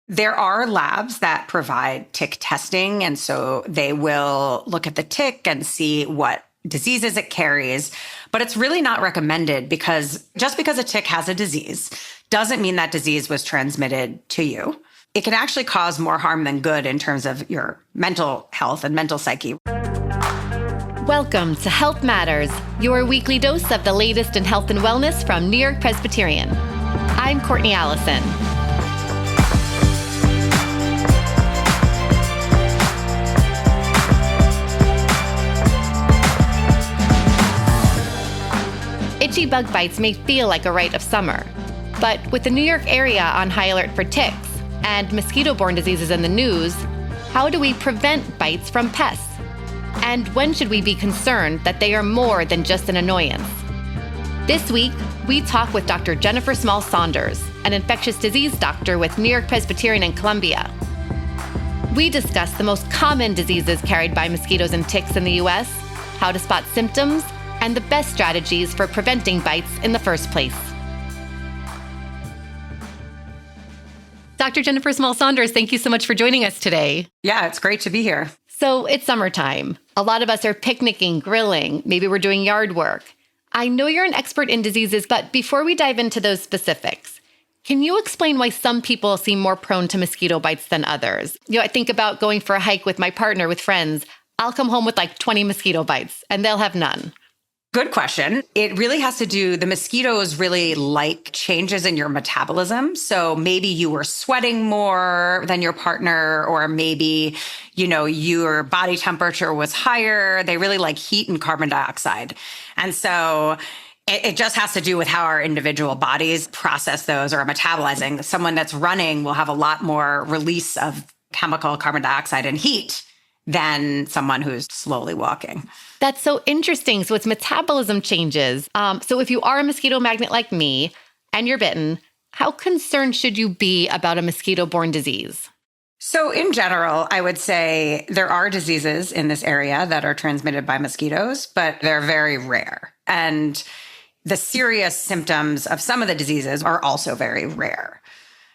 There are labs that provide tick testing, and so they will look at the tick and see what diseases it carries. But it's really not recommended because just because a tick has a disease doesn't mean that disease was transmitted to you. It can actually cause more harm than good in terms of your mental health and mental psyche. Welcome to Health Matters, your weekly dose of the latest in health and wellness from New York-Presbyterian. I'm Courtney Allison. Itchy bug bites may feel like a rite of summer, but with the New York area on high alert for ticks and mosquito-borne diseases in the news, how do we prevent bites from pests? And when should we be concerned that they are more than just an annoyance? This week, we talk with Dr. Jennifer Small-Saunders, an infectious disease doctor with New-York-Presbyterian and Columbia. We discuss the most common diseases carried by mosquitoes and ticks in the U.S., how to spot symptoms, and the best strategies for preventing bites in the first place. Dr. Jennifer Small-Saunders, thank you so much for joining us today. Yeah, it's great to be here. So it's summertime. A lot of us are picnicking, grilling, maybe we're doing yard work. I know you're an expert in diseases, but before we dive into those specifics, can you explain why some people seem more prone to mosquito bites than others? I think about going for a hike with my partner, with friends. I'll come home with like 20 mosquito bites and they'll have none. Good question. It really has to do, the mosquitoes really like changes in your metabolism. So maybe you were sweating more than your partner, or maybe, your body temperature was higher. They really like heat and carbon dioxide. And so it just has to do with how our individual bodies process those or are metabolizing. Someone that's running will have a lot more release of chemical carbon dioxide and heat than someone who's slowly walking. That's so interesting. So it's metabolism changes. So if you are a mosquito magnet like me and you're bitten, how concerned should you be about a mosquito-borne disease? So in general, I would say there are diseases in this area that are transmitted by mosquitoes, but they're very rare. And the serious symptoms of some of the diseases are also very rare.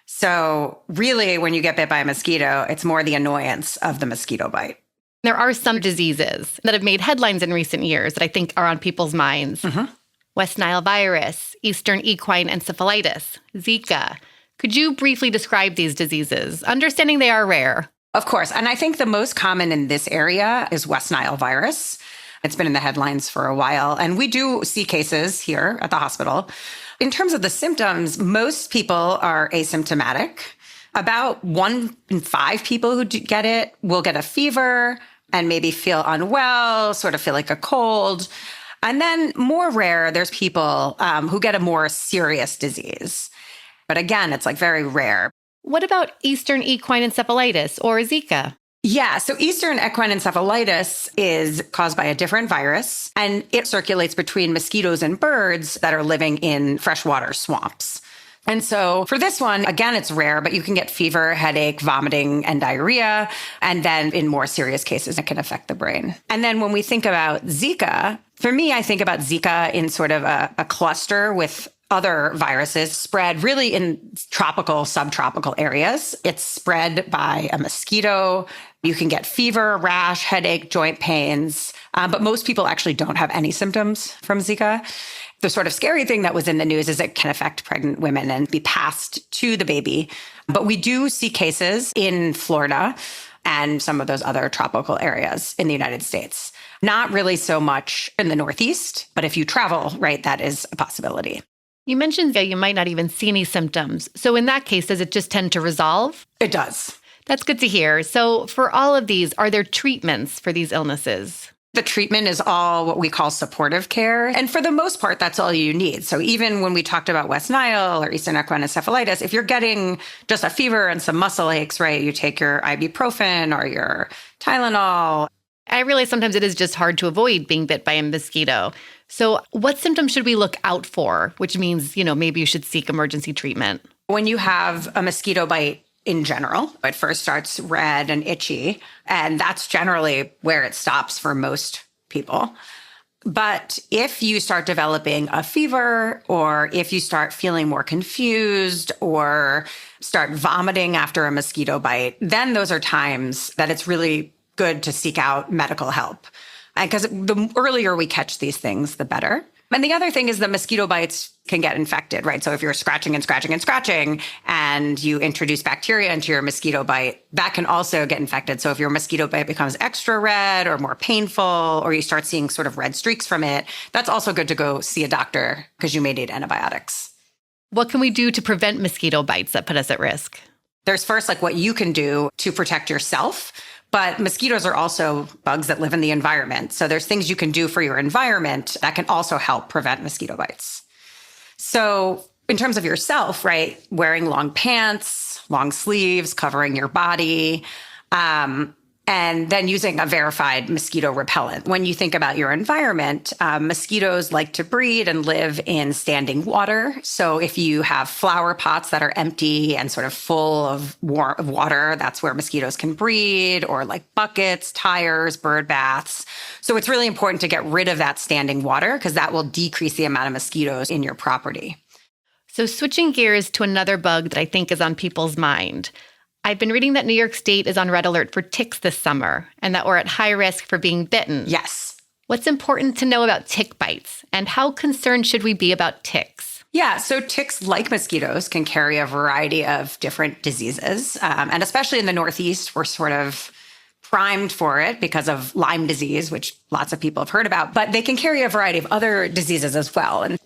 So really, when you get bit by a mosquito, it's more the annoyance of the mosquito bite. There are some diseases that have made headlines in recent years that I think are on people's minds. Mm-hmm. West Nile virus, Eastern equine encephalitis, Zika. Could you briefly describe these diseases, understanding they are rare? Of course. And I think the most common in this area is West Nile virus. It's been in the headlines for a while. And we do see cases here at the hospital. In terms of the symptoms, most people are asymptomatic. About 1 in 5 people who get it will get a fever and maybe feel unwell, sort of feel like a cold. And then more rare, there's people who get a more serious disease. But again, it's like very rare. What about Eastern equine encephalitis or Zika? Yeah, so Eastern equine encephalitis is caused by a different virus, and it circulates between mosquitoes and birds that are living in freshwater swamps. And so for this one, again, it's rare, but you can get fever, headache, vomiting, and diarrhea. And then in more serious cases, it can affect the brain. And then when we think about Zika, for me, I think about Zika in sort of a cluster with other viruses spread really in tropical, subtropical areas. It's spread by a mosquito. You can get fever, rash, headache, joint pains. But most people actually don't have any symptoms from Zika. The sort of scary thing that was in the news is it can affect pregnant women and be passed to the baby. But we do see cases in Florida and some of those other tropical areas in the United States. Not really so much in the Northeast, but if you travel, right, that is a possibility. You mentioned that you might not even see any symptoms. So in that case, does it just tend to resolve? It does. That's good to hear. So for all of these, are there treatments for these illnesses? The treatment is all what we call supportive care. And for the most part, that's all you need. So even when we talked about West Nile or Eastern equine encephalitis, if you're getting just a fever and some muscle aches, right, you take your ibuprofen or your Tylenol. I realize sometimes it is just hard to avoid being bit by a mosquito. So what symptoms should we look out for? Which means, maybe you should seek emergency treatment. When you have a mosquito bite in general, it first starts red and itchy, and that's generally where it stops for most people. But if you start developing a fever, or if you start feeling more confused, or start vomiting after a mosquito bite, then those are times that it's really good to seek out medical help. Because the earlier we catch these things, the better. And the other thing is the mosquito bites can get infected, right? So if you're scratching and scratching and scratching and you introduce bacteria into your mosquito bite, that can also get infected. So if your mosquito bite becomes extra red or more painful, or you start seeing sort of red streaks from it, that's also good to go see a doctor because you may need antibiotics. What can we do to prevent mosquito bites that put us at risk? There's first like what you can do to protect yourself. But mosquitoes are also bugs that live in the environment. So there's things you can do for your environment that can also help prevent mosquito bites. So in terms of yourself, right, wearing long pants, long sleeves, covering your body, and then using a verified mosquito repellent. When you think about your environment, mosquitoes like to breed and live in standing water. So if you have flower pots that are empty and sort of full of water, that's where mosquitoes can breed, or like buckets, tires, bird baths. So it's really important to get rid of that standing water because that will decrease the amount of mosquitoes in your property. So switching gears to another bug that I think is on people's mind. I've been reading that New York State is on red alert for ticks this summer and that we're at high risk for being bitten. Yes. What's important to know about tick bites, and how concerned should we be about ticks? Yeah, so ticks, like mosquitoes, can carry a variety of different diseases. And especially in the Northeast, we're sort of primed for it because of Lyme disease, which lots of people have heard about, but they can carry a variety of other diseases as well. And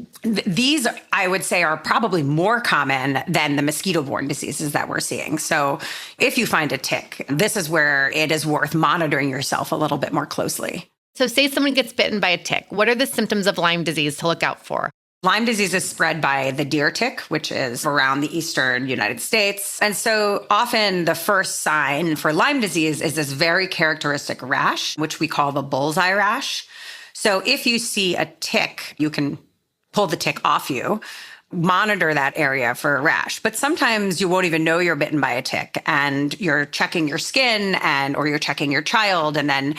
these, I would say, are probably more common than the mosquito-borne diseases that we're seeing. So if you find a tick, this is where it is worth monitoring yourself a little bit more closely. So say someone gets bitten by a tick. What are the symptoms of Lyme disease to look out for? Lyme disease is spread by the deer tick, which is around the eastern United States. And so often the first sign for Lyme disease is this very characteristic rash, which we call the bullseye rash. So if you see a tick, you can pull the tick off you, monitor that area for a rash. But sometimes you won't even know you're bitten by a tick and you're checking your skin or you're checking your child, and then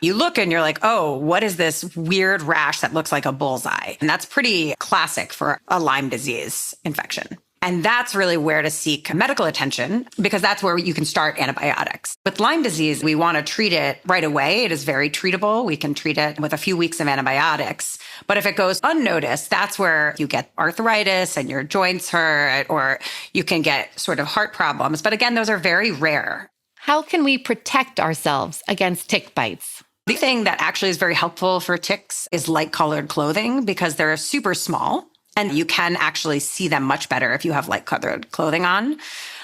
you look and you're like, oh, what is this weird rash that looks like a bullseye? And that's pretty classic for a Lyme disease infection. And that's really where to seek medical attention, because that's where you can start antibiotics. With Lyme disease, we want to treat it right away. It is very treatable. We can treat it with a few weeks of antibiotics. But if it goes unnoticed, that's where you get arthritis and your joints hurt, or you can get sort of heart problems. But again, those are very rare. How can we protect ourselves against tick bites? The thing that actually is very helpful for ticks is light-colored clothing, because they're super small and you can actually see them much better if you have light-colored clothing on.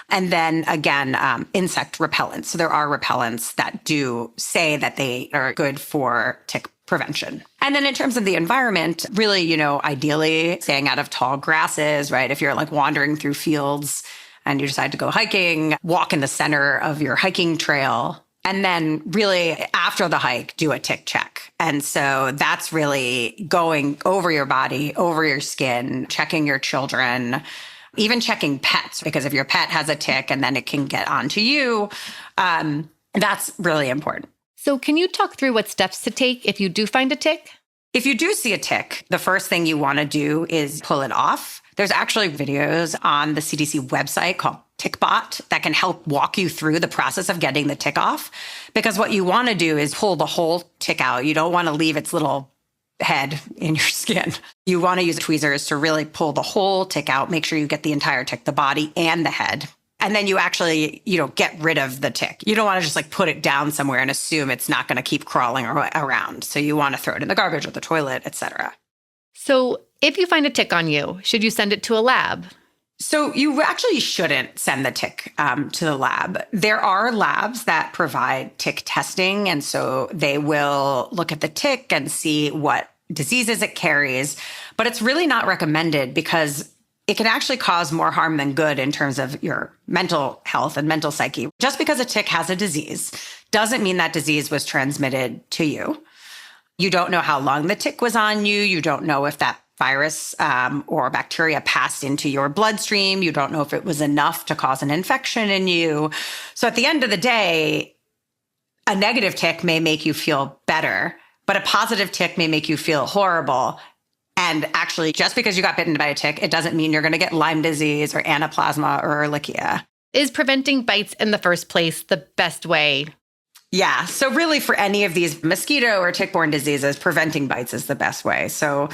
And then again, insect repellents. So there are repellents that do say that they are good for tick prevention. And then in terms of the environment, really, ideally staying out of tall grasses, right? If you're like wandering through fields and you decide to go hiking, walk in the center of your hiking trail. And then really after the hike, do a tick check. And so that's really going over your body, over your skin, checking your children, even checking pets, because if your pet has a tick and then it can get onto you, that's really important. So can you talk through what steps to take if you do find a tick? If you do see a tick, the first thing you want to do is pull it off. There's actually videos on the CDC website called TickBot that can help walk you through the process of getting the tick off. Because what you want to do is pull the whole tick out. You don't want to leave its little head in your skin. You want to use tweezers to really pull the whole tick out. Make sure you get the entire tick, the body and the head. And then you actually, get rid of the tick. You don't want to just like put it down somewhere and assume it's not going to keep crawling around. So you want to throw it in the garbage or the toilet, etc. So if you find a tick on you, should you send it to a lab? So you actually shouldn't send the tick to the lab. There are labs that provide tick testing. And so they will look at the tick and see what diseases it carries. But it's really not recommended because it can actually cause more harm than good in terms of your mental health and mental psyche. Just because a tick has a disease doesn't mean that disease was transmitted to you. You don't know how long the tick was on you. You don't know if that virus or bacteria passed into your bloodstream. You don't know if it was enough to cause an infection in you. So at the end of the day, a negative tick may make you feel better, but a positive tick may make you feel horrible. And actually, just because you got bitten by a tick, it doesn't mean you're going to get Lyme disease or anaplasma or Ehrlichia. Is preventing bites in the first place the best way? Yeah. So really for any of these mosquito or tick-borne diseases, preventing bites is the best way. So,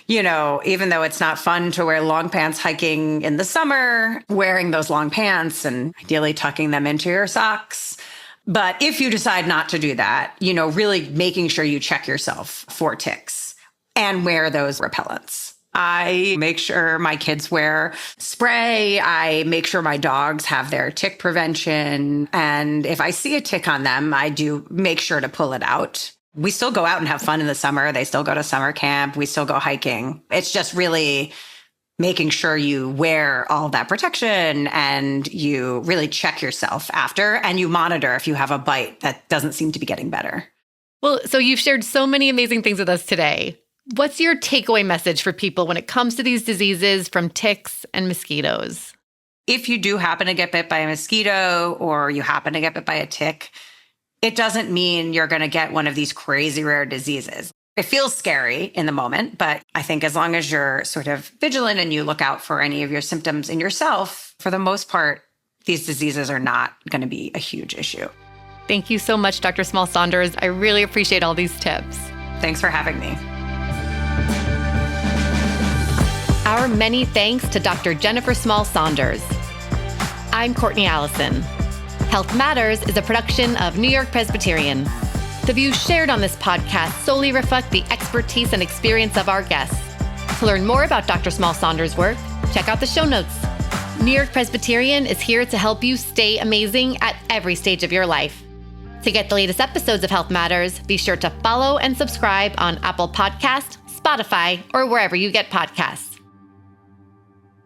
even though it's not fun to wear long pants hiking in the summer, wearing those long pants and ideally tucking them into your socks. But if you decide not to do that, really making sure you check yourself for ticks and wear those repellents. I make sure my kids wear spray. I make sure my dogs have their tick prevention. And if I see a tick on them, I do make sure to pull it out. We still go out and have fun in the summer. They still go to summer camp. We still go hiking. It's just really making sure you wear all that protection and you really check yourself after and you monitor if you have a bite that doesn't seem to be getting better. Well, so you've shared so many amazing things with us today. What's your takeaway message for people when it comes to these diseases from ticks and mosquitoes? If you do happen to get bit by a mosquito or you happen to get bit by a tick, it doesn't mean you're going to get one of these crazy rare diseases. It feels scary in the moment, but I think as long as you're sort of vigilant and you look out for any of your symptoms in yourself, for the most part, these diseases are not going to be a huge issue. Thank you so much, Dr. Small-Saunders. I really appreciate all these tips. Thanks for having me. Our many thanks to Dr. Jennifer Small-Saunders. I'm Courtney Allison. Health Matters is a production of New York-Presbyterian. The views shared on this podcast solely reflect the expertise and experience of our guests. To learn more about Dr. Small-Saunders' work, check out the show notes. New York-Presbyterian is here to help you stay amazing at every stage of your life. To get the latest episodes of Health Matters, be sure to follow and subscribe on Apple Podcasts, Spotify, or wherever you get podcasts.